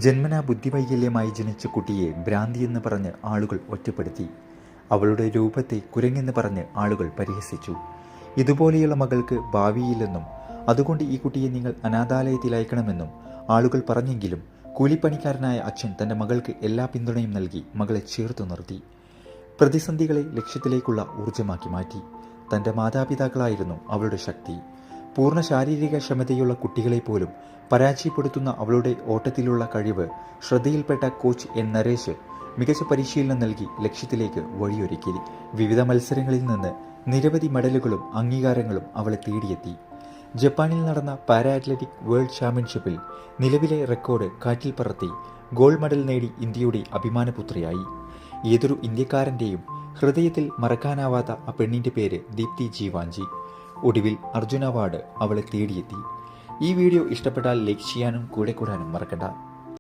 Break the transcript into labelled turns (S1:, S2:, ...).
S1: ജന്മനാ ബുദ്ധിവൈകല്യമായി ജനിച്ച കുട്ടിയെ ഭ്രാന്തിയെന്ന് പറഞ്ഞ് ആളുകൾ ഒറ്റപ്പെടുത്തി. അവളുടെ രൂപത്തെ കുരങ്ങെന്ന് പറഞ്ഞ് ആളുകൾ പരിഹസിച്ചു. ഇതുപോലെയുള്ള മകൾക്ക് ഭാവിയില്ലെന്നും അതുകൊണ്ട് ഈ കുട്ടിയെ നിങ്ങൾ അനാഥാലയത്തിൽ അയക്കണമെന്നും ആളുകൾ പറഞ്ഞെങ്കിലും കൂലിപ്പണിക്കാരനായ അച്ഛൻ തൻ്റെ മകൾക്ക് എല്ലാ പിന്തുണയും നൽകി മകളെ ചേർത്തു നിർത്തി. പ്രതിസന്ധികളെ ലക്ഷ്യത്തിലേക്കുള്ള ഊർജ്ജമാക്കി മാറ്റി. തൻ്റെ മാതാപിതാക്കളായിരുന്നു അവളുടെ ശക്തി. പൂർണ്ണ ശാരീരിക ക്ഷമതയുള്ള കുട്ടികളെ പോലും പരാജയപ്പെടുത്തുന്ന അവളുടെ ഓട്ടത്തിലുള്ള കഴിവ് ശ്രദ്ധയിൽപ്പെട്ട കോച്ച് എൻ നരേഷ് മികച്ച പരിശീലനം നൽകി ലക്ഷ്യത്തിലേക്ക് വഴിയൊരുക്കി. വിവിധ മത്സരങ്ങളിൽ നിന്ന് നിരവധി മെഡലുകളും അംഗീകാരങ്ങളും അവളെ തേടിയെത്തി. ജപ്പാനിൽ നടന്ന പാരാ അത്ലറ്റിക് വേൾഡ് ചാമ്പ്യൻഷിപ്പിൽ നിലവിലെ റെക്കോർഡ് കാറ്റിൽ പറത്തി ഗോൾഡ് മെഡൽ നേടി ഇന്ത്യയുടെ അഭിമാനപുത്രിയായി. ഏതൊരു ഇന്ത്യക്കാരൻ്റെയും ഹൃദയത്തിൽ മറക്കാനാവാത്ത ആ പെണ്ണിൻ്റെ പേര് ദീപ്തി ജീവാഞ്ചി. ഒടുവിൽ അർജുന അവാർഡ് അവളെ തേടിയെത്തി. ഈ വീഡിയോ ഇഷ്ടപ്പെട്ടാൽ ലൈക്ക് ചെയ്യാനും കൂടെ കൂടാനും മറക്കണ്ട.